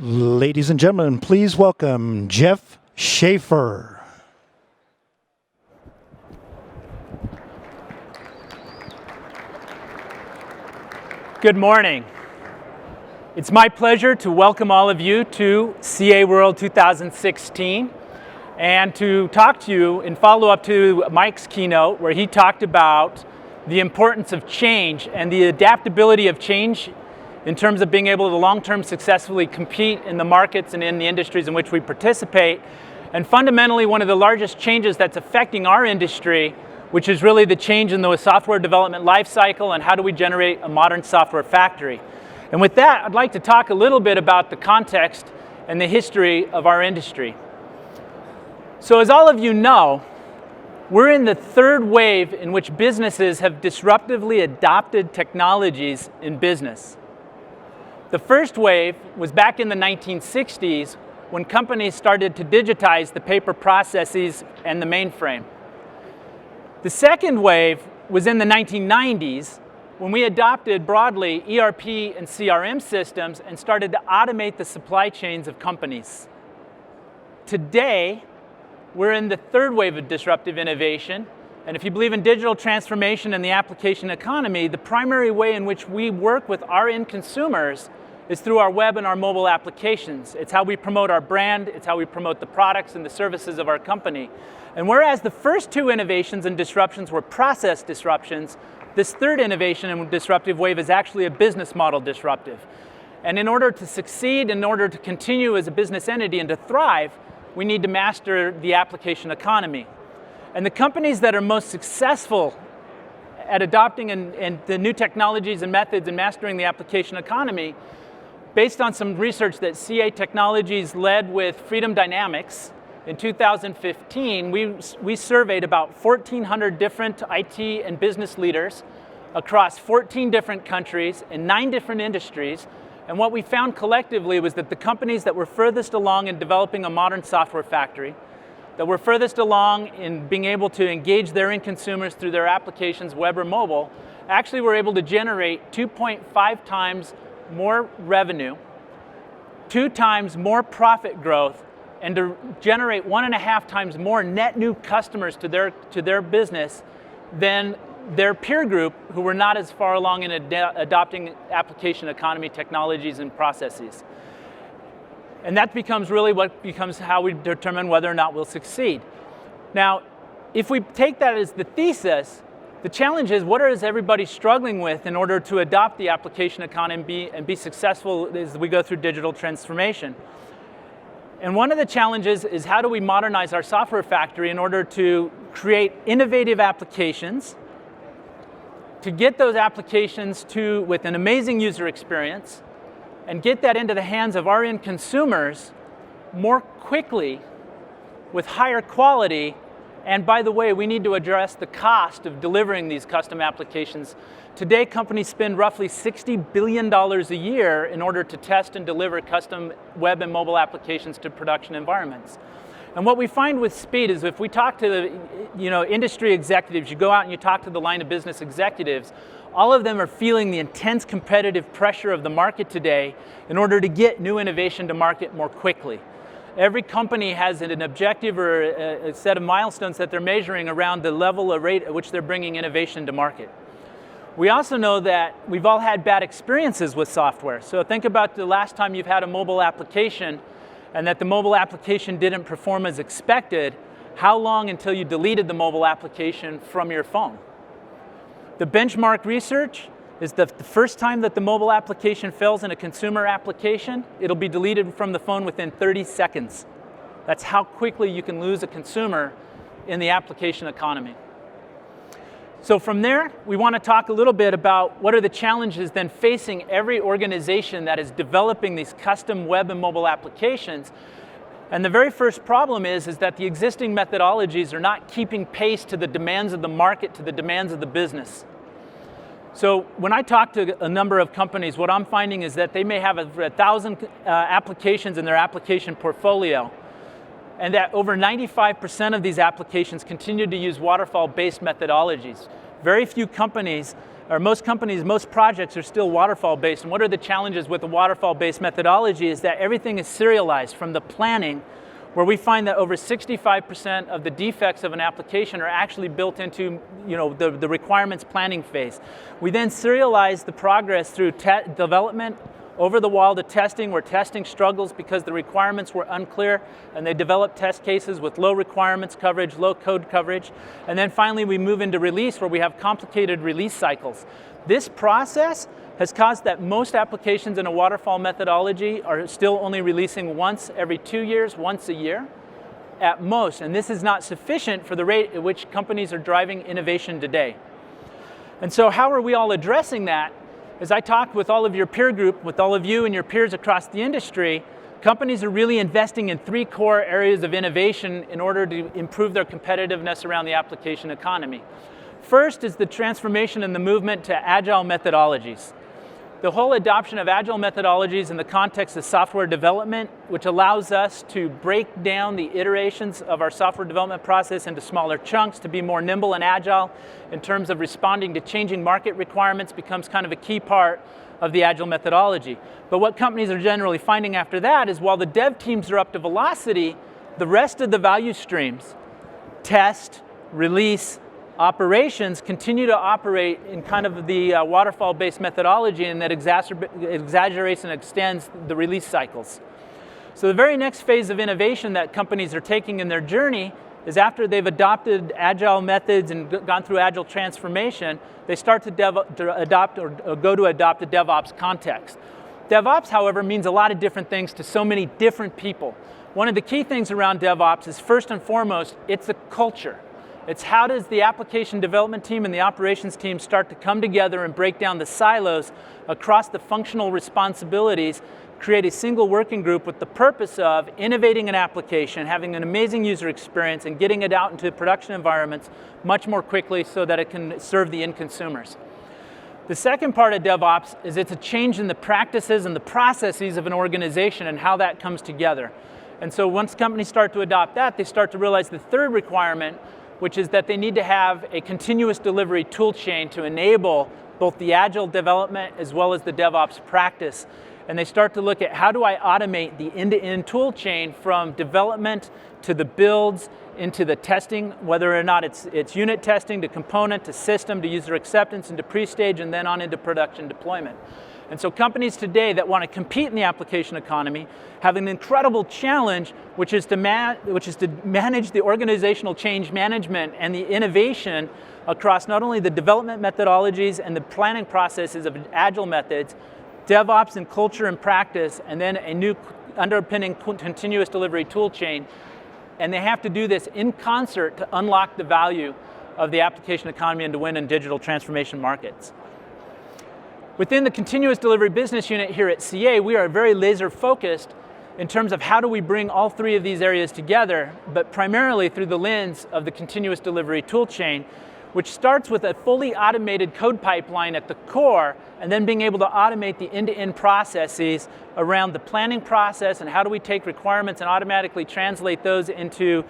Ladies and gentlemen, please welcome Jeff Schaeffer. Good morning. It's my pleasure to welcome all of you to CA World 2016 and to talk to you in follow-up to Mike's keynote where he talked about the importance of change and the adaptability of change in terms of being able to long-term successfully compete in the markets and in the industries in which we participate. And fundamentally, one of the largest changes that's affecting our industry, which is really the change in the software development lifecycle and how do we generate a modern software factory. And with that, I'd like to talk a little bit about the context and the history of our industry. So as all of you know, we're in the third wave in which businesses have disruptively adopted technologies in business. The first wave was back in the 1960s when companies started to digitize the paper processes and the mainframe. The second wave was in the 1990s when we adopted broadly ERP and CRM systems and started to automate the supply chains of companies. Today, we're in the third wave of disruptive innovation, and if you believe in digital transformation and the application economy, the primary way in which we work with our end consumers is through our web and our mobile applications. It's how we promote our brand, it's how we promote the products and the services of our company. And whereas the first two innovations and disruptions were process disruptions, this third innovation and disruptive wave is actually a business model disruptive. And in order to succeed, in order to continue as a business entity and to thrive, we need to master the application economy. And the companies that are most successful at adopting and the new technologies and methods and mastering the application economy, based on some research that CA Technologies led with Freedom Dynamics in 2015, we surveyed about 1,400 different IT and business leaders across 14 different countries in 9 different industries. And what we found collectively was that the companies that were furthest along in developing a modern software factory, that were furthest along in being able to engage their end consumers through their applications, web or mobile, actually were able to generate 2.5 times more revenue, 2 times more profit growth, and to generate 1.5 times more net new customers to their business than their peer group who were not as far along in adopting application economy technologies and processes. And that becomes really what becomes how we determine whether or not we'll succeed. Now, if we take that as the thesis, the challenge is what is everybody struggling with in order to adopt the application economy and be successful as we go through digital transformation. And one of the challenges is how do we modernize our software factory in order to create innovative applications, to get those applications with an amazing user experience, and get that into the hands of our end consumers more quickly with higher quality. And by the way, we need to address the cost of delivering these custom applications. Today, companies spend roughly $60 billion a year in order to test and deliver custom web and mobile applications to production environments. And what we find with speed is if we talk to the industry executives, you go out and you talk to the line of business executives, all of them are feeling the intense competitive pressure of the market today in order to get new innovation to market more quickly. Every company has an objective or a set of milestones that they're measuring around the level or rate at which they're bringing innovation to market. We also know that we've all had bad experiences with software. So think about the last time you've had a mobile application and that the mobile application didn't perform as expected. How long until you deleted the mobile application from your phone? The benchmark research is the first time that the mobile application fails in a consumer application, it'll be deleted from the phone within 30 seconds. That's how quickly you can lose a consumer in the application economy. So from there, we want to talk a little bit about what are the challenges then facing every organization that is developing these custom web and mobile applications. And the very first problem is that the existing methodologies are not keeping pace to the demands of the market, to the demands of the business. So when I talk to a number of companies, what I'm finding is that they may have 1,000 applications in their application portfolio, and that over 95% of these applications continue to use waterfall-based methodologies. Very few companies or most companies, most projects are still waterfall-based. And what are the challenges with the waterfall-based methodology is that everything is serialized from the planning, where we find that over 65% of the defects of an application are actually built into the requirements planning phase. We then serialize the progress through development, over the wall to testing, where testing struggles because the requirements were unclear, and they develop test cases with low requirements coverage, low code coverage. And then finally we move into release, where we have complicated release cycles. This process has caused that most applications in a waterfall methodology are still only releasing once every 2 years, once a year at most. And this is not sufficient for the rate at which companies are driving innovation today. And so how are we all addressing that? As I talked with all of your peer group, with all of you and your peers across the industry, companies are really investing in 3 core areas of innovation in order to improve their competitiveness around the application economy. First is the transformation and the movement to agile methodologies. The whole adoption of agile methodologies in the context of software development, which allows us to break down the iterations of our software development process into smaller chunks to be more nimble and agile in terms of responding to changing market requirements, becomes kind of a key part of the agile methodology. But what companies are generally finding after that is while the dev teams are up to velocity, the rest of the value streams, test, release, operations continue to operate in kind of the waterfall-based methodology, and that exaggerates and extends the release cycles. So the very next phase of innovation that companies are taking in their journey is after they've adopted agile methods and gone through agile transformation, they start to adopt a DevOps context. DevOps, however, means a lot of different things to so many different people. One of the key things around DevOps is, first and foremost, it's a culture. It's how does the application development team and the operations team start to come together and break down the silos across the functional responsibilities, create a single working group with the purpose of innovating an application, having an amazing user experience, and getting it out into production environments much more quickly so that it can serve the end consumers. The second part of DevOps is it's a change in the practices and the processes of an organization and how that comes together. And so once companies start to adopt that, they start to realize the third requirement, which is that they need to have a continuous delivery tool chain to enable both the agile development as well as the DevOps practice. And they start to look at how do I automate the end-to-end tool chain from development to the builds into the testing, whether or not it's unit testing to component to system to user acceptance into pre-stage and then on into production deployment. And so companies today that want to compete in the application economy have an incredible challenge, which is to manage the organizational change management and the innovation across not only the development methodologies and the planning processes of agile methods, DevOps and culture and practice, and then a new underpinning continuous delivery tool chain. And they have to do this in concert to unlock the value of the application economy and to win in digital transformation markets. Within the continuous delivery business unit here at CA, we are very laser focused in terms of how do we bring all 3 of these areas together, but primarily through the lens of the continuous delivery tool chain, which starts with a fully automated code pipeline at the core, and then being able to automate the end-to-end processes around the planning process and how do we take requirements and automatically translate those into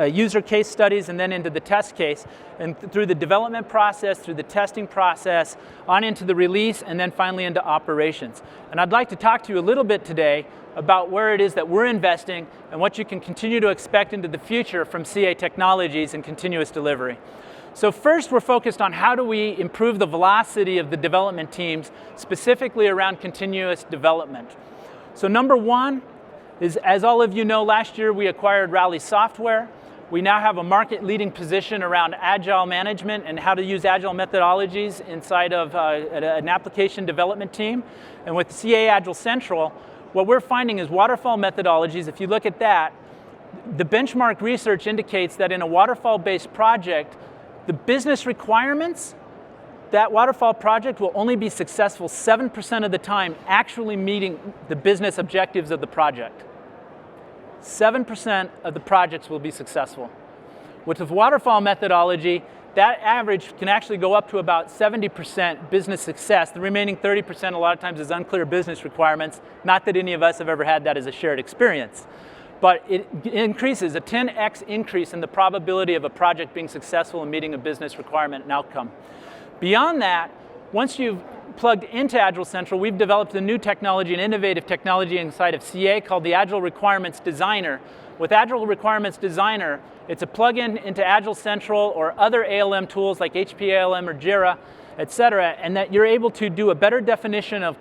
user case studies and then into the test case, and through the development process, through the testing process, on into the release, and then finally into operations. And I'd like to talk to you a little bit today about where it is that we're investing and what you can continue to expect into the future from CA Technologies and continuous delivery. So first, we're focused on how do we improve the velocity of the development teams, specifically around continuous development. So number one is, as all of you know, last year we acquired Rally Software. We now have a market-leading position around agile management and how to use agile methodologies inside of an application development team. And with CA Agile Central, what we're finding is waterfall methodologies. If you look at that, the benchmark research indicates that in a waterfall-based project, the business requirements, that waterfall project will only be successful 7% of the time actually meeting the business objectives of the project. 7% of the projects will be successful. With the waterfall methodology, that average can actually go up to about 70% business success. The remaining 30% a lot of times is unclear business requirements. Not that any of us have ever had that as a shared experience. But it increases, a 10x increase in the probability of a project being successful and meeting a business requirement and outcome. Beyond that, once you've plugged into Agile Central, we've developed a new technology, an innovative technology inside of CA called the Agile Requirements Designer. With Agile Requirements Designer, it's a plug-in into Agile Central or other ALM tools like HPALM or Jira, et cetera, and that you're able to do a better definition of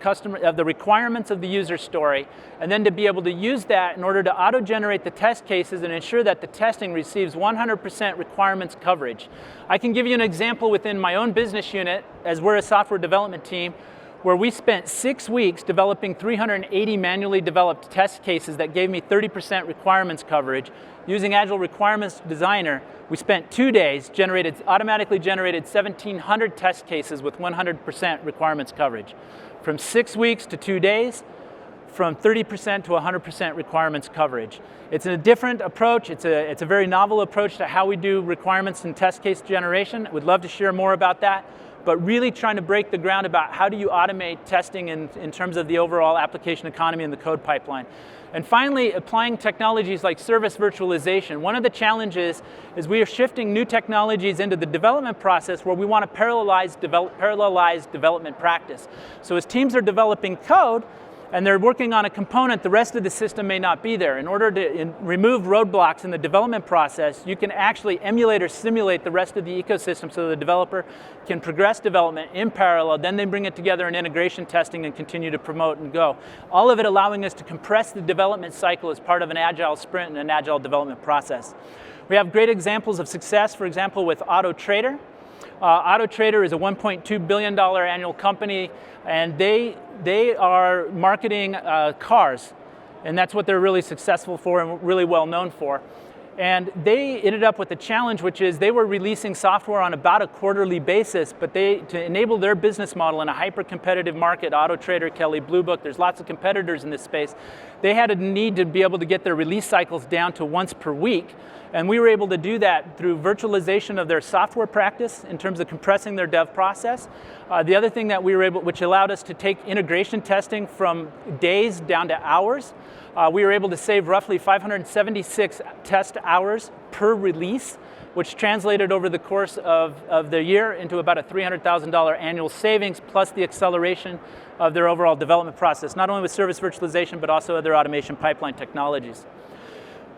the requirements of the user story, and then to be able to use that in order to auto-generate the test cases and ensure that the testing receives 100% requirements coverage. I can give you an example within my own business unit, as we're a software development team, where we spent 6 weeks developing 380 manually developed test cases that gave me 30% requirements coverage. Using Agile Requirements Designer, we spent 2 days, automatically generated 1,700 test cases with 100% requirements coverage. From 6 weeks to 2 days, from 30% to 100% requirements coverage. It's a different approach. It's a very novel approach to how we do requirements and test case generation. We'd love to share more about that, but really trying to break the ground about how do you automate testing in terms of the overall application economy and the code pipeline. And finally, applying technologies like service virtualization. One of the challenges is we are shifting new technologies into the development process where we want to parallelize development practice. So as teams are developing code, and they're working on a component, the rest of the system may not be there. In order to remove roadblocks in the development process, you can actually emulate or simulate the rest of the ecosystem so the developer can progress development in parallel, then they bring it together in integration testing and continue to promote and go. All of it allowing us to compress the development cycle as part of an agile sprint and an agile development process. We have great examples of success, for example, with AutoTrader. AutoTrader is a $1.2 billion annual company, and they are marketing cars, and that's what they're really successful for and really well known for. And they ended up with a challenge, which is they were releasing software on about a quarterly basis, but to enable their business model in a hyper-competitive market, AutoTrader, Kelley Blue Book, there's lots of competitors in this space, they had a need to be able to get their release cycles down to once per week. And we were able to do that through virtualization of their software practice in terms of compressing their dev process. The other thing that we were able, which allowed us to take integration testing from days down to hours, we were able to save roughly 576 test hours per release, which translated over the course of the year into about a $300,000 annual savings, plus the acceleration of their overall development process, not only with service virtualization, but also other automation pipeline technologies.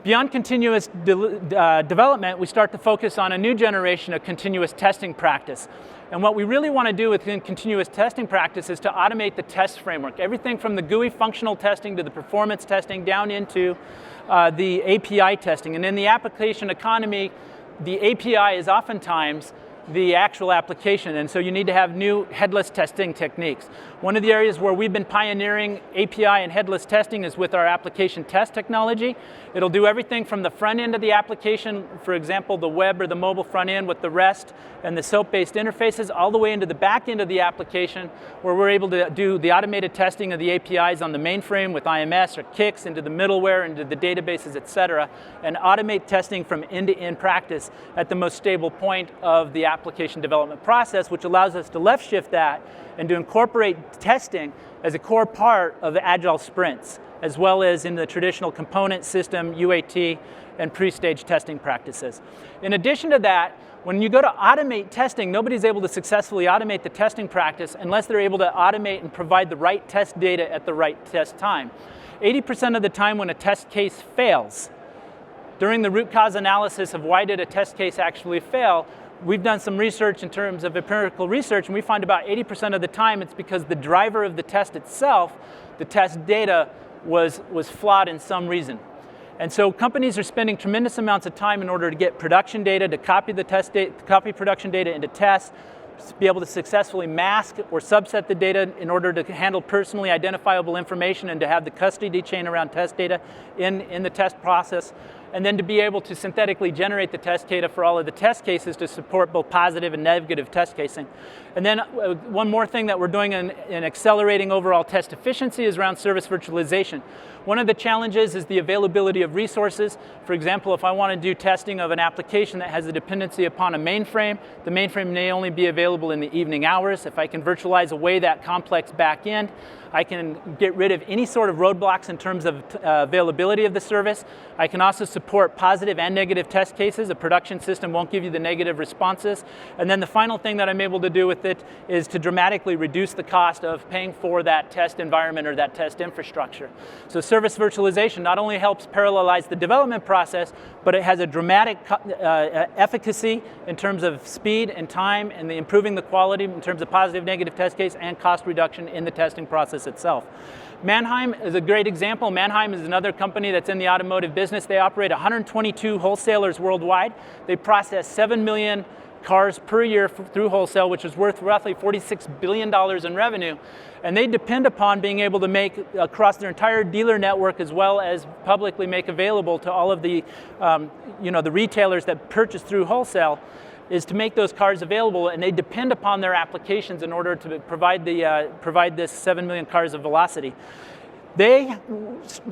Beyond continuous development, we start to focus on a new generation of continuous testing practice. And what we really want to do within continuous testing practice is to automate the test framework. Everything from the GUI functional testing to the performance testing down into the API testing. And in the application economy, the API is oftentimes the actual application, and so you need to have new headless testing techniques. One of the areas where we've been pioneering API and headless testing is with our application test technology. It'll do everything from the front end of the application, for example, the web or the mobile front end with the REST and the SOAP-based interfaces, all the way into the back end of the application, where we're able to do the automated testing of the APIs on the mainframe with IMS or Kix, into the middleware, into the databases, et cetera, and automate testing from end-to-end practice at the most stable point of the application development process, which allows us to left shift that and to incorporate testing as a core part of the agile sprints, as well as in the traditional component system, UAT, and pre-stage testing practices. In addition to that, when you go to automate testing, nobody's able to successfully automate the testing practice unless they're able to automate and provide the right test data at the right test time. 80% of the time when a test case fails, during the root cause analysis of why did a test case actually fail, we've done some research in terms of empirical research, and we find about 80% of the time it's because the driver of the test itself, the test data, was flawed in some reason. And so companies are spending tremendous amounts of time in order to get production data, to copy the test data, copy production data into tests, to be able to successfully mask or subset the data in order to handle personally identifiable information and to have the custody chain around test data in the test process, and then to be able to synthetically generate the test data for all of the test cases to support both positive and negative test casing. And then one more thing that we're doing in accelerating overall test efficiency is around service virtualization. One of the challenges is the availability of resources. For example, if I want to do testing of an application that has a dependency upon a mainframe, the mainframe may only be available in the evening hours. If I can virtualize away that complex back end, I can get rid of any sort of roadblocks in terms of availability of the service. I can also support support positive and negative test cases. A production system won't give you the negative responses. And then the final thing that I'm able to do with it is to dramatically reduce the cost of paying for that test environment or that test infrastructure. So service virtualization not only helps parallelize the development process, but it has a dramatic efficacy in terms of speed and time and improving the quality in terms of positive, negative test case and cost reduction in the testing process itself. Mannheim is a great example. Mannheim is another company that's in the automotive business. They operate 122 wholesalers worldwide. They process 7 million cars per year through wholesale, which is worth roughly $46 billion in revenue. And they depend upon being able to make across their entire dealer network, as well as publicly make available to all of the, the retailers that purchase through wholesale, is to make those cars available, and they depend upon their applications in order to provide this 7 million cars of velocity. They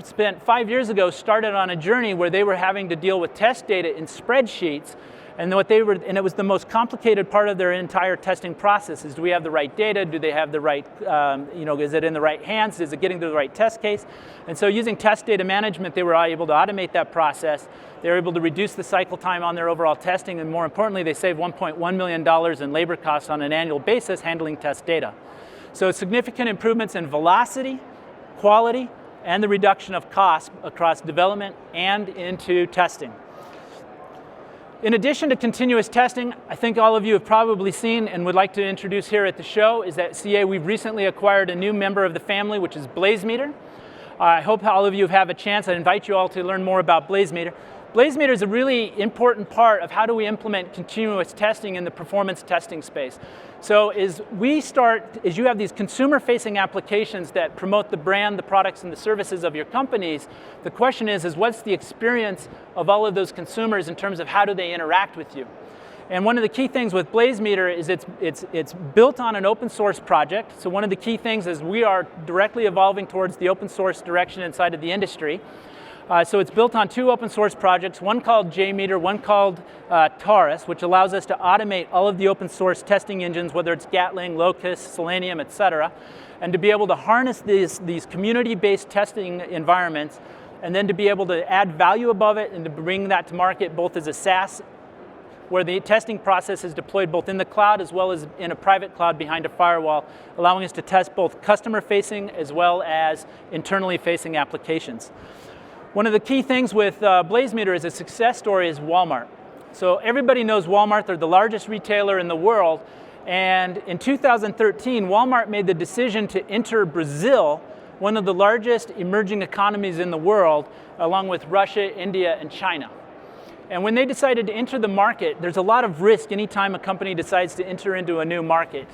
spent 5 years ago, started on a journey where they were having to deal with test data in spreadsheets, and it was the most complicated part of their entire testing process. Is, do we have the right data? Do they have the right, is it in the right hands? Is it getting to the right test case? And so using test data management, they were able to automate that process. They were able to reduce the cycle time on their overall testing, and more importantly, they saved $1.1 million in labor costs on an annual basis handling test data. So significant improvements in velocity, quality, and the reduction of costs across development and into testing. In addition to continuous testing, I think all of you have probably seen and would like to introduce here at the show is that CA, we've recently acquired a new member of the family, which is BlazeMeter. I hope all of you have a chance. I invite you all to learn more about BlazeMeter. BlazeMeter is a really important part of how do we implement continuous testing in the performance testing space. So as you have these consumer-facing applications that promote the brand, the products, and the services of your companies, the question is what's the experience of all of those consumers in terms of how do they interact with you? And one of the key things with BlazeMeter is it's built on an open source project. So one of the key things is we are directly evolving towards the open source direction inside of the industry. So it's built on 2 open source projects, one called JMeter, one called Taurus, which allows us to automate all of the open source testing engines, whether it's Gatling, Locust, Selenium, et cetera, and to be able to harness these community-based testing environments, and then to be able to add value above it and to bring that to market both as a SaaS, where the testing process is deployed both in the cloud as well as in a private cloud behind a firewall, allowing us to test both customer-facing as well as internally-facing applications. One of the key things with BlazeMeter as a success story is Walmart. So everybody knows Walmart. They're the largest retailer in the world. And in 2013, Walmart made the decision to enter Brazil, one of the largest emerging economies in the world, along with Russia, India, and China. And when they decided to enter the market, there's a lot of risk anytime a company decides to enter into a new market.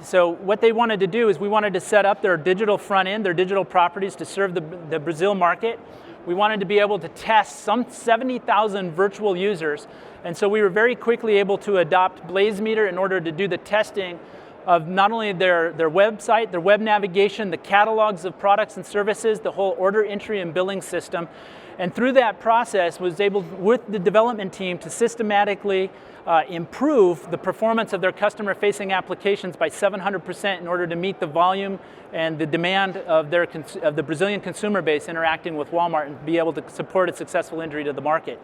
So what they wanted to do is we wanted to set up their digital front end, their digital properties to serve the Brazil market. We wanted to be able to test some 70,000 virtual users. And so we were very quickly able to adopt BlazeMeter in order to do the testing of not only their website, their web navigation, the catalogs of products and services, the whole order entry and billing system. And through that process was able, with the development team, to systematically improve the performance of their customer-facing applications by 700% in order to meet the volume and the demand of the Brazilian consumer base interacting with Walmart and be able to support a successful entry to the market.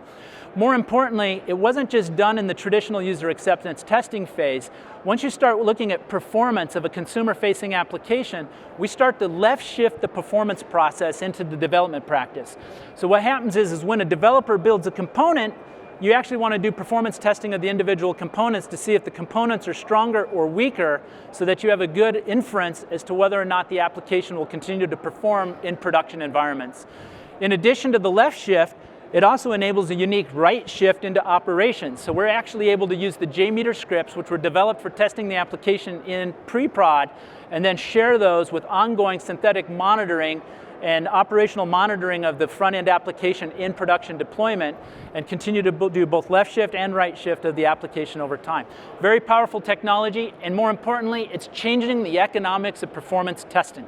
More importantly, it wasn't just done in the traditional user acceptance testing phase. Once you start looking at performance of a consumer-facing application, we start to left shift the performance process into the development practice. So what happens is when a developer builds a component, you actually want to do performance testing of the individual components to see if the components are stronger or weaker so that you have a good inference as to whether or not the application will continue to perform in production environments. In addition to the left shift, it also enables a unique right shift into operations. So we're actually able to use the JMeter scripts, which were developed for testing the application in pre-prod, and then share those with ongoing synthetic monitoring and operational monitoring of the front-end application in production deployment, and continue to do both left shift and right shift of the application over time. Very powerful technology, and more importantly, it's changing the economics of performance testing.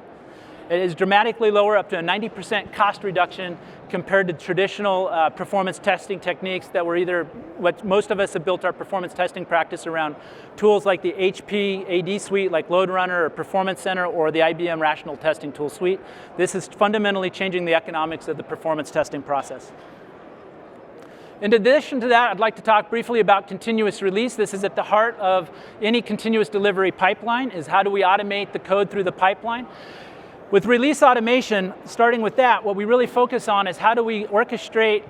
It is dramatically lower, up to a 90% cost reduction compared to traditional performance testing techniques that were either, what most of us have built our performance testing practice around tools like the HP AD suite, like LoadRunner or Performance Center, or the IBM Rational Testing Tool suite. This is fundamentally changing the economics of the performance testing process. In addition to that, I'd like to talk briefly about continuous release. This is at the heart of any continuous delivery pipeline, is how do we automate the code through the pipeline. With release automation, starting with that, what we really focus on is how do we orchestrate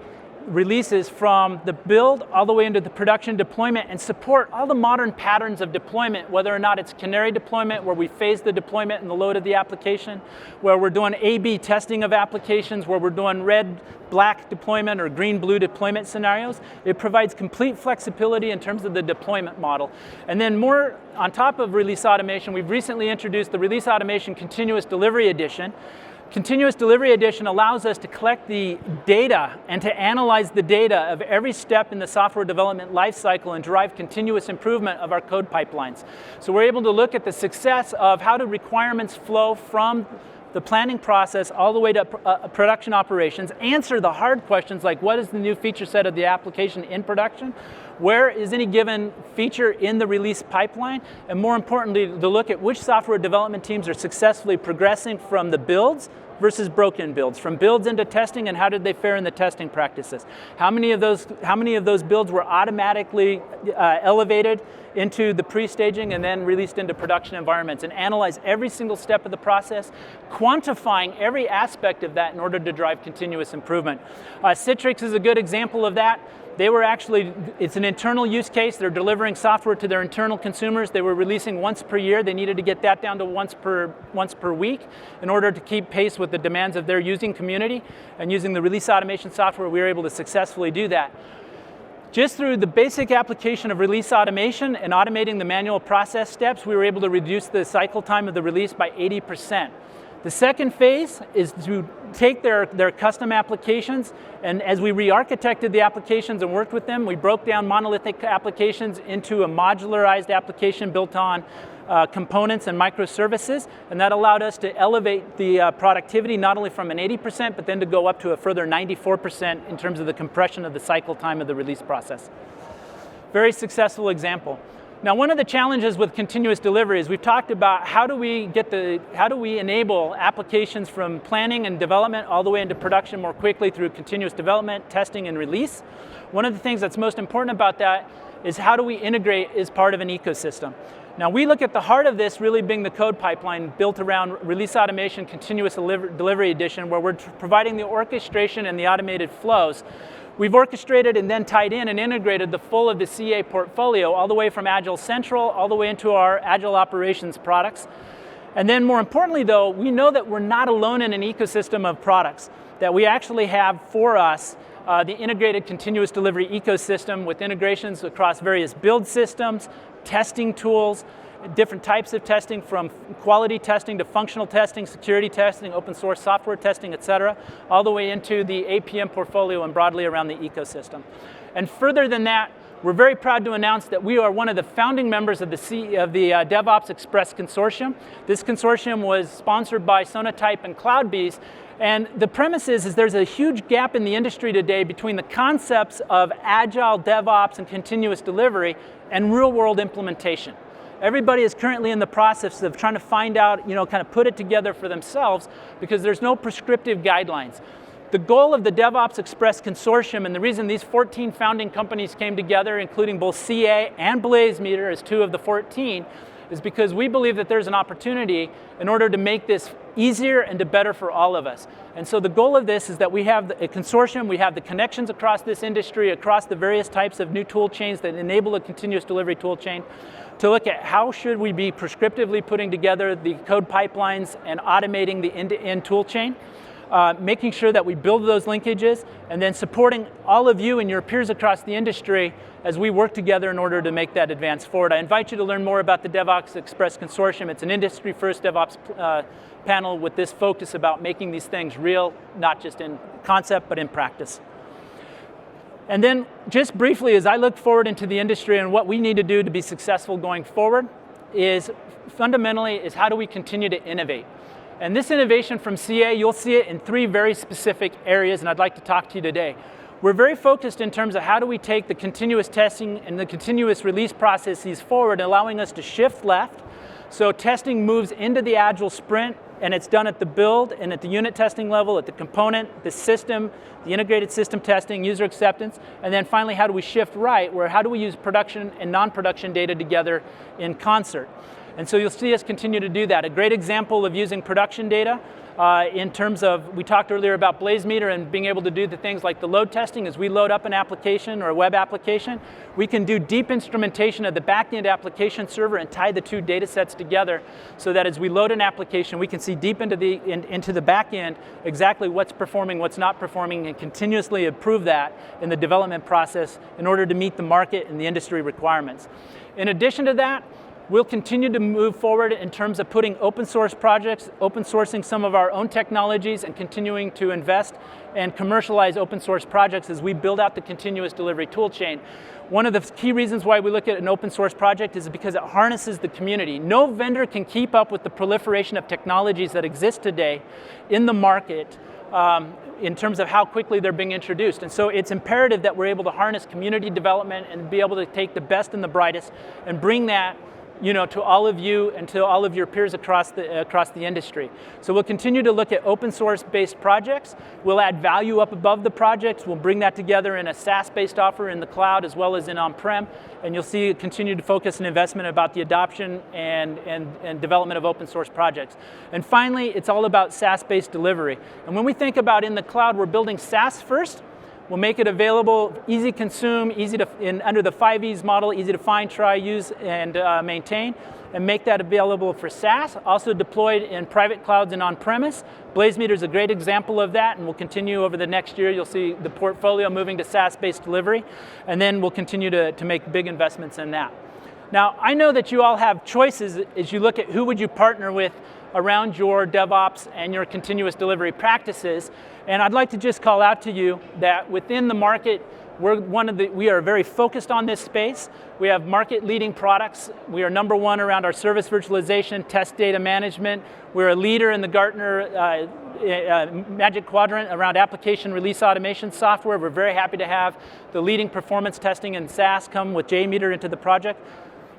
releases from the build all the way into the production deployment and support all the modern patterns of deployment, whether or not it's canary deployment, where we phase the deployment and the load of the application, where we're doing A/B testing of applications, where we're doing red-black deployment or green-blue deployment scenarios. It provides complete flexibility in terms of the deployment model. And then more on top of release automation, we've recently introduced the Release Automation Continuous Delivery Edition. Continuous Delivery Edition allows us to collect the data and to analyze the data of every step in the software development lifecycle and drive continuous improvement of our code pipelines. So we're able to look at the success of how do requirements flow from the planning process all the way to production operations, answer the hard questions like what is the new feature set of the application in production, where is any given feature in the release pipeline, and more importantly, to look at which software development teams are successfully progressing from the builds versus broken builds, from builds into testing, and how did they fare in the testing practices. How many of those builds were automatically elevated into the pre-staging and then released into production environments, and analyze every single step of the process, quantifying every aspect of that in order to drive continuous improvement. Citrix is a good example of that. It's an internal use case. They're delivering software to their internal consumers. They were releasing once per year. They needed to get that down to once per week in order to keep pace with the demands of their using community. And using the release automation software, we were able to successfully do that. Just through the basic application of release automation and automating the manual process steps, we were able to reduce the cycle time of the release by 80%. The second phase is to take their custom applications, and as we re-architected the applications and worked with them, we broke down monolithic applications into a modularized application built on components and microservices, and that allowed us to elevate the productivity not only from an 80%, but then to go up to a further 94% in terms of the compression of the cycle time of the release process. Very successful example. Now, one of the challenges with continuous delivery is we've talked about how do we enable applications from planning and development all the way into production more quickly through continuous development, testing, and release. One of the things that's most important about that is how do we integrate as part of an ecosystem. Now, we look at the heart of this really being the code pipeline built around Release Automation Continuous Delivery Edition, where we're providing the orchestration and the automated flows. We've orchestrated and then tied in and integrated the full of the CA portfolio, all the way from Agile Central, all the way into our Agile Operations products. And then more importantly though, we know that we're not alone in an ecosystem of products, that we actually have for us the integrated continuous delivery ecosystem with integrations across various build systems, testing tools, different types of testing, from quality testing to functional testing, security testing, open source software testing, et cetera, all the way into the APM portfolio and broadly around the ecosystem. And further than that, we're very proud to announce that we are one of the founding members of the DevOps Express consortium. This consortium was sponsored by Sonatype and CloudBees, and the premise is there's a huge gap in the industry today between the concepts of agile DevOps and continuous delivery and real-world implementation. Everybody is currently in the process of trying to find out, kind of put it together for themselves, because there's no prescriptive guidelines. The goal of the DevOps Express consortium, and the reason these 14 founding companies came together, including both CA and BlazeMeter as 2 of the 14, is because we believe that there's an opportunity in order to make this easier and to better for all of us. And so the goal of this is that we have a consortium, we have the connections across this industry, across the various types of new tool chains that enable a continuous delivery tool chain, to look at how should we be prescriptively putting together the code pipelines and automating the end-to-end tool chain, making sure that we build those linkages, and then supporting all of you and your peers across the industry as we work together in order to make that advance forward. I invite you to learn more about the DevOps Express consortium. It's an industry-first DevOps panel with this focus about making these things real, not just in concept, but in practice. And then just briefly, as I look forward into the industry and what we need to do to be successful going forward, fundamentally is how do we continue to innovate. And this innovation from CA, you'll see it in 3 very specific areas, and I'd like to talk to you today. We're very focused in terms of how do we take the continuous testing and the continuous release processes forward, allowing us to shift left, so testing moves into the Agile sprint and it's done at the build and at the unit testing level, at the component, the system, the integrated system testing, user acceptance, and then finally how do we shift right, where how do we use production and non-production data together in concert. And so you'll see us continue to do that. A great example of using production data in terms of, we talked earlier about BlazeMeter and being able to do the things like the load testing. As we load up an application or a web application, we can do deep instrumentation of the back-end application server and tie the two data sets together so that as we load an application, we can see deep into the back end exactly what's performing, what's not performing, and continuously improve that in the development process in order to meet the market and the industry requirements. In addition to that, we'll continue to move forward in terms of putting open source projects, open sourcing some of our own technologies, and continuing to invest and commercialize open source projects as we build out the continuous delivery tool chain. One of the key reasons why we look at an open source project is because it harnesses the community. No vendor can keep up with the proliferation of technologies that exist today in the market in terms of how quickly they're being introduced. And so it's imperative that we're able to harness community development and be able to take the best and the brightest and bring that to all of you and to all of your peers across the industry. So we'll continue to look at open source based projects. We'll add value up above the projects. We'll bring that together in a SaaS-based offer in the cloud as well as in on-prem. And you'll see continued focus and investment about the adoption and development of open source projects. And finally, it's all about SaaS-based delivery. And when we think about in the cloud, we're building SaaS first. We'll make it available, easy consume, under the 5Es model, easy to find, try, use, and maintain, and make that available for SaaS, also deployed in private clouds and on-premise. BlazeMeter is a great example of that, and we'll continue over the next year. You'll see the portfolio moving to SaaS-based delivery, and then we'll continue to make big investments in that. Now, I know that you all have choices as you look at who would you partner with around your DevOps and your continuous delivery practices. And I'd like to just call out to you that within the market, we are very focused on this space. We have market-leading products. We are number one around our service virtualization, test data management. We're a leader in the Gartner Magic Quadrant around application release automation software. We're very happy to have the leading performance testing and SaaS come with JMeter into the project.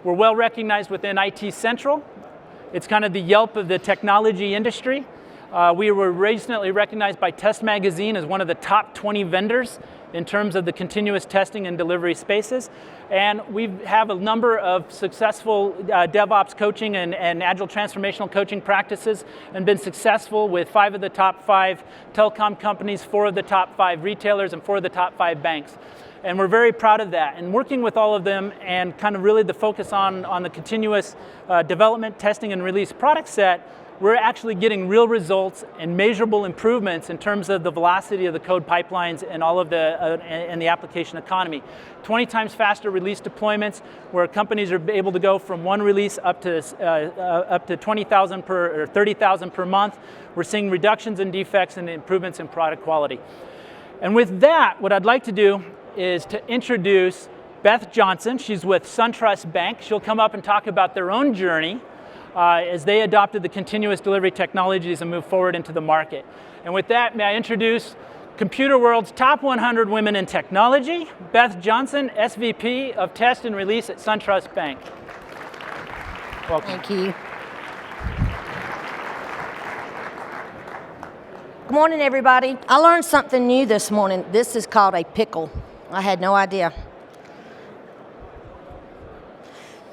We're well recognized within IT Central. It's kind of the Yelp of the technology industry. We were recently recognized by Test Magazine as one of the top 20 vendors in terms of the continuous testing and delivery spaces. And we have a number of successful DevOps coaching and agile transformational coaching practices and been successful with 5 of the top 5 telecom companies, 4 of the top 5 retailers, and 4 of the top 5 banks. And we're very proud of that. And working with all of them and kind of really the focus on the continuous development, testing, and release product set, we're actually getting real results and measurable improvements in terms of the velocity of the code pipelines and all of the application economy. 20 times faster release deployments, where companies are able to go from one release up to 20,000 or 30,000 per month. We're seeing reductions in defects and improvements in product quality. And with that, what I'd like to do is to introduce Beth Johnson. She's with SunTrust Bank. She'll come up and talk about their own journey as they adopted the continuous delivery technologies and moved forward into the market. And with that, may I introduce Computer World's top 100 women in technology, Beth Johnson, SVP of Test and Release at SunTrust Bank. Welcome. Thank you. Good morning, everybody. I learned something new this morning. This is called a pickle. I had no idea.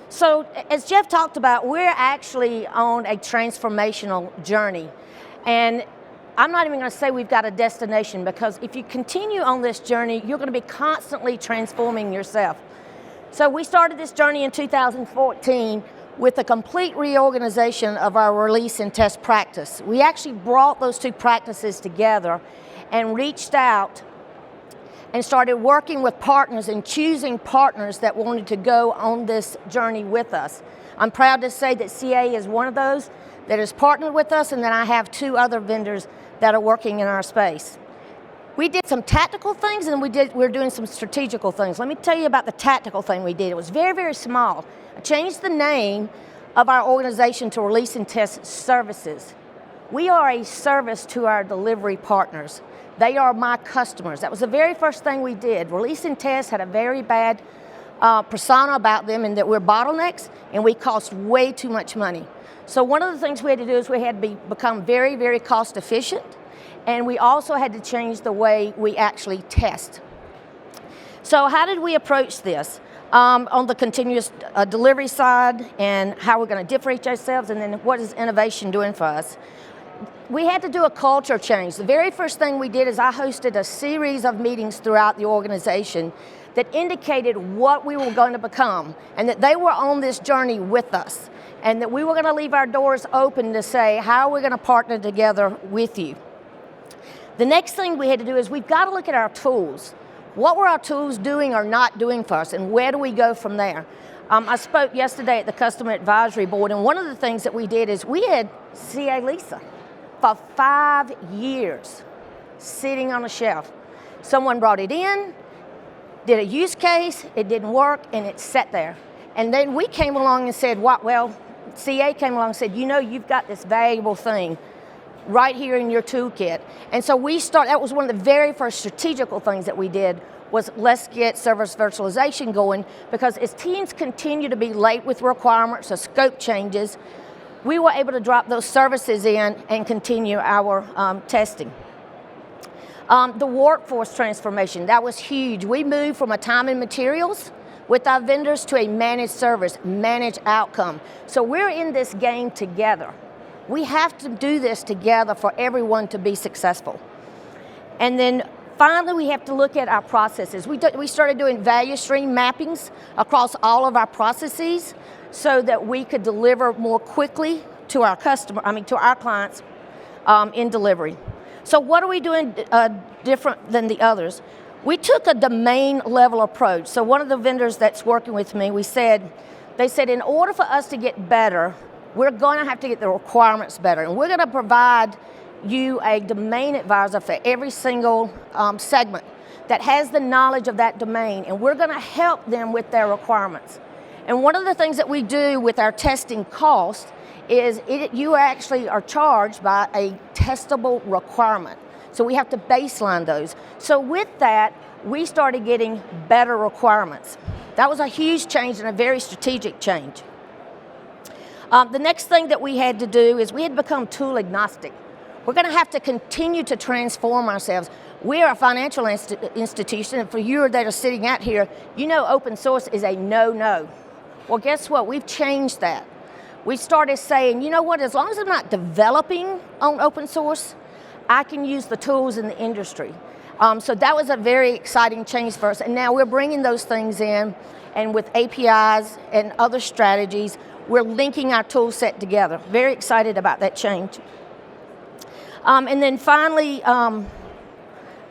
So, as Jeff talked about, we're actually on a transformational journey. And I'm not even going to say we've got a destination, because if you continue on this journey, you're going to be constantly transforming yourself. So we started this journey in 2014 with a complete reorganization of our release and test practice. We actually brought those two practices together and reached out and started working with partners and choosing partners that wanted to go on this journey with us. I'm proud to say that CA is one of those that has partnered with us, and then I have 2 other vendors that are working in our space. We did some tactical things, and we're doing some strategical things. Let me tell you about the tactical thing we did. It was very, very small. I changed the name of our organization to Release and Test Services. We are a service to our delivery partners. They are my customers. That was the very first thing we did. Release and Test had a very bad persona about them and that we're bottlenecks and we cost way too much money. So one of the things we had to do is we had to become very, very cost efficient, and we also had to change the way we actually test. So how did we approach this? On the continuous delivery side, and how we're going to differentiate ourselves, and then what is innovation doing for us? We had to do a culture change. The very first thing we did is I hosted a series of meetings throughout the organization that indicated what we were going to become, and that they were on this journey with us, and that we were going to leave our doors open to say, how are we going to partner together with you? The next thing we had to do is we've got to look at our tools. What were our tools doing or not doing for us, and where do we go from there? I spoke yesterday at the Customer Advisory Board, and one of the things that we did is we had CA Lisa for 5 years sitting on a shelf. Someone brought it in, did a use case, it didn't work, and it sat there. And then we came along and said, well, CA came along and said, you know, you've got this valuable thing right here in your toolkit. And so that was one of the very first strategical things that we did, was let's get service virtualization going, because as teams continue to be late with requirements or scope changes, we were able to drop those services in and continue our testing. The workforce transformation, that was huge. We moved from a time and materials with our vendors to a managed service, managed outcome. So we're in this game together. We have to do this together for everyone to be successful. And then finally, we have to look at our processes. We started doing value stream mappings across all of our processes so that we could deliver more quickly to our to our clients in delivery. So what are we doing different than the others? We took a domain level approach. So one of the vendors that's working with me, they said in order for us to get better, we're going to have to get the requirements better, and we're going to provide you a domain advisor for every single segment that has the knowledge of that domain, and we're going to help them with their requirements. And one of the things that we do with our testing cost is you actually are charged by a testable requirement. So we have to baseline those. So with that, we started getting better requirements. That was a huge change and a very strategic change. The next thing that we had to do is we had to become tool agnostic. We're going to have to continue to transform ourselves. We are a financial institution, and for you that are sitting out here, you know open source is a no-no. Well, guess what? We've changed that. We started saying, you know what, as long as I'm not developing on open source, I can use the tools in the industry. So that was a very exciting change for us, and now we're bringing those things in, and with APIs and other strategies, we're linking our tool set together. Very excited about that change. And then finally,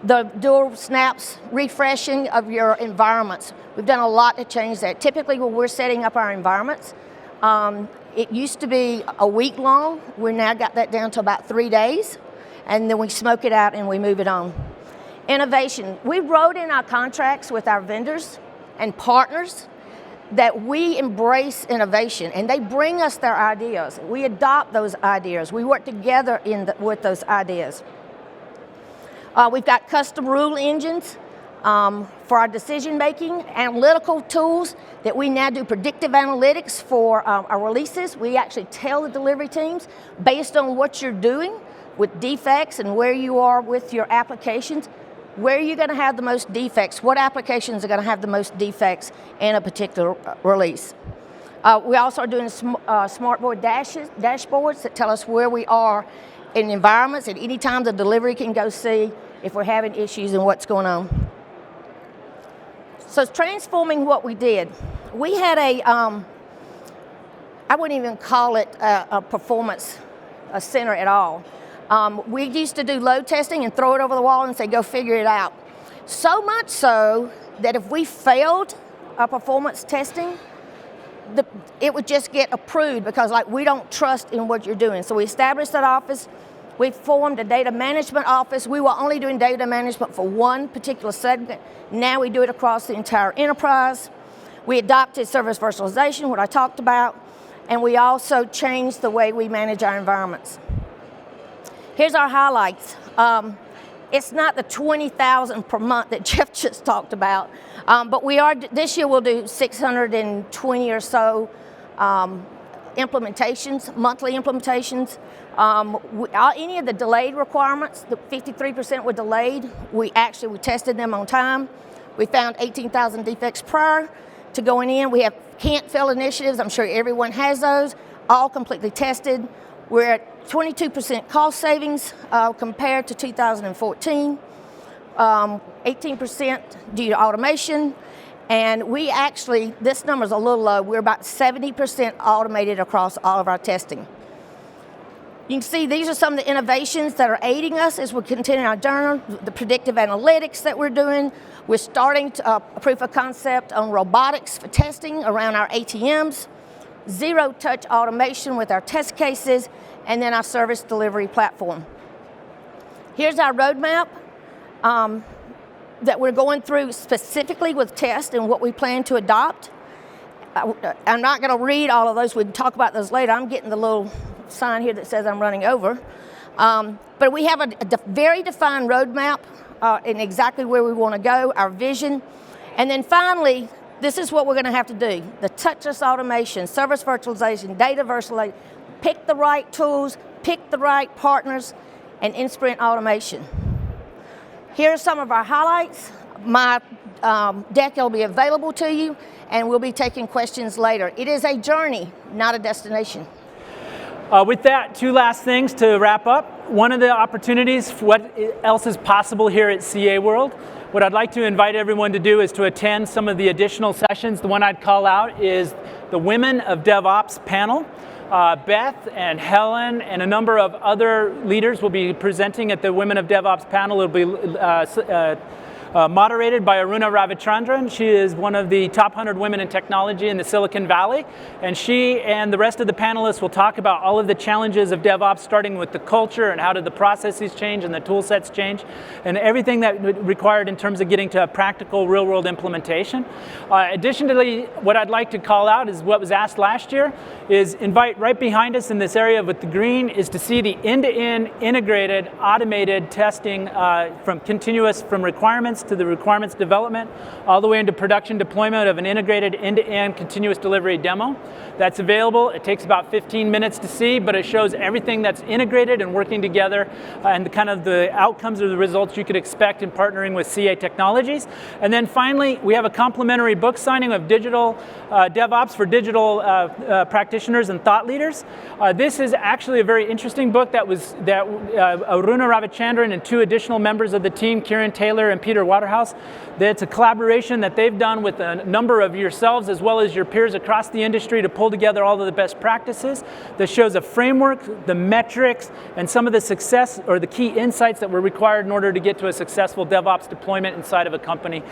the dual snaps, refreshing of your environments. We've done a lot to change that. Typically when we're setting up our environments, it used to be a week long. We now got that down to about 3 days, and then we smoke it out and we move it on. Innovation. We wrote in our contracts with our vendors and partners that we embrace innovation, and they bring us their ideas. We adopt those ideas. We work together with those ideas. We've got custom rule engines for our decision making, analytical tools that we now do predictive analytics for our releases. We actually tell the delivery teams based on what you're doing with defects and where you are with your applications, where are you going to have the most defects? What applications are going to have the most defects in a particular release? We also are doing smartboard dashboards that tell us where we are in environments. At any time, the delivery can go see if we're having issues and what's going on. So transforming what we did. We had I wouldn't even call it a performance center at all. We used to do load testing and throw it over the wall and say, go figure it out. So much so that if we failed our performance testing, it would just get approved because we don't trust in what you're doing. So we established that office. We formed a data management office. We were only doing data management for one particular segment. Now we do it across the entire enterprise. We adopted service virtualization, what I talked about, and we also changed the way we manage our environments. Here's our highlights. it's not the 20,000 per month that Jeff just talked about, but this year we'll do 620 or so implementations, monthly implementations. Any of the delayed requirements, the 53% were delayed. We tested them on time. We found 18,000 defects prior to going in. We have can't fail initiatives. I'm sure everyone has those, all completely tested. We're at 22% cost savings compared to 2014, 18% due to automation, and this number's a little low. We're about 70% automated across all of our testing. You can see these are some of the innovations that are aiding us as we continue our journey. The predictive analytics that we're doing. We're starting a proof of concept on robotics for testing around our ATMs. Zero-touch automation with our test cases, and then our service delivery platform. Here's our roadmap that we're going through specifically with test and what we plan to adopt. I'm not going to read all of those. We can talk about those later. I'm getting the little sign here that says I'm running over. But we have a very defined roadmap in exactly where we want to go, our vision. And then finally, this is what we're going to have to do. The touchless automation, service virtualization, data virtualization, pick the right tools, pick the right partners, and in-sprint automation. Here are some of our highlights. My deck will be available to you, and we'll be taking questions later. It is a journey, not a destination. With that, two last things to wrap up. One of the opportunities for what else is possible here at CA World. What I'd like to invite everyone to do is to attend some of the additional sessions. The one I'd call out is the Women of DevOps panel. Beth and Helen and a number of other leaders will be presenting at the Women of DevOps panel. It'll be moderated by Aruna Ravichandran. She is one of the top 100 women in technology in the Silicon Valley, and she and the rest of the panelists will talk about all of the challenges of DevOps, starting with the culture and how did the processes change and the tool sets change, and everything that required in terms of getting to a practical real-world implementation. Additionally, what I'd like to call out is what was asked last year, is invite right behind us in this area with the green is to see the end-to-end integrated automated testing from requirements to the requirements development, all the way into production deployment of an integrated end-to-end continuous delivery demo. That's available. It takes about 15 minutes to see, but it shows everything that's integrated and working together and the outcomes or the results you could expect in partnering with CA Technologies. And then finally, we have a complimentary book signing of digital DevOps for digital practitioners and thought leaders. This is actually a very interesting book that Aruna Ravichandran and two additional members of the team, Kieran Taylor and Peter Waterhouse, it's a collaboration that they've done with a number of yourselves as well as your peers across the industry to pull together all of the best practices that shows a framework, the metrics, and some of the success or the key insights that were required in order to get to a successful DevOps deployment inside of a company.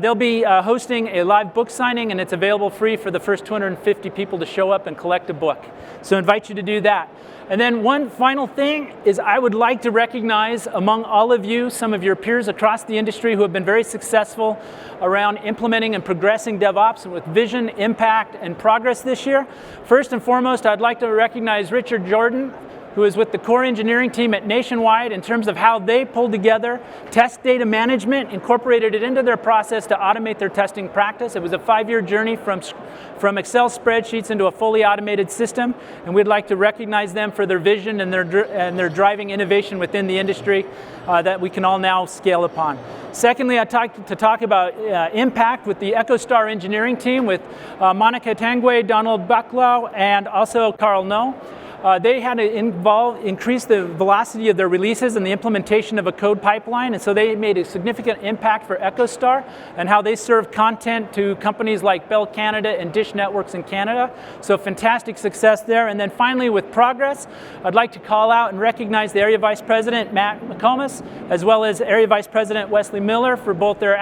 They'll be hosting a live book signing, and it's available free for the first 250 people to show up and collect a book. So I invite you to do that. And then one final thing is I would like to recognize among all of you, some of your peers across the industry who have been very successful around implementing and progressing DevOps with vision, impact, and progress this year. First and foremost, I'd like to recognize Richard Jordan, who is with the core engineering team at Nationwide in terms of how they pulled together test data management, incorporated it into their process to automate their testing practice. It was a 5-year journey from Excel spreadsheets into a fully automated system, and we'd like to recognize them for their vision and their driving innovation within the industry that we can all now scale upon. Secondly, I'd like to talk about impact with the EchoStar engineering team with Monica Tangwe, Donald Bucklow, and also Carl No. They had to increase the velocity of their releases and the implementation of a code pipeline, and so they made a significant impact for EchoStar and how they serve content to companies like Bell Canada and Dish Networks in Canada. So fantastic success there. And then finally, with progress, I'd like to call out and recognize the Area Vice President, Matt McComas, as well as Area Vice President Wesley Miller for both their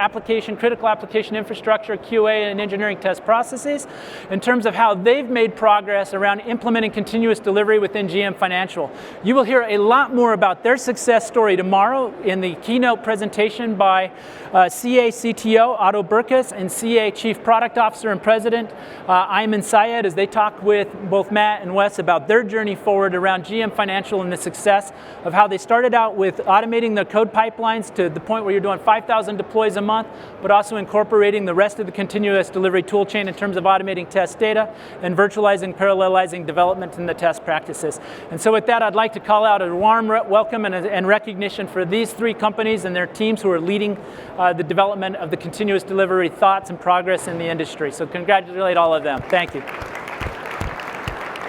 critical application infrastructure, QA, and engineering test processes in terms of how they've made progress around implementing continuous delivery delivery within GM Financial. You will hear a lot more about their success story tomorrow in the keynote presentation by CA CTO Otto Burkus and CA Chief Product Officer and President Ayman Syed, as they talk with both Matt and Wes about their journey forward around GM Financial and the success of how they started out with automating the code pipelines to the point where you're doing 5,000 deploys a month, but also incorporating the rest of the continuous delivery tool chain in terms of automating test data and virtualizing, parallelizing development and the test practices. And so with that, I'd like to call out a warm welcome and recognition for these three companies and their teams who are leading the development of the continuous delivery thoughts and progress in the industry. So congratulate all of them. Thank you.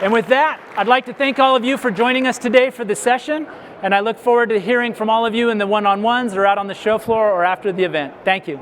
And with that, I'd like to thank all of you for joining us today for the session, and I look forward to hearing from all of you in the one-on-ones or out on the show floor or after the event. Thank you.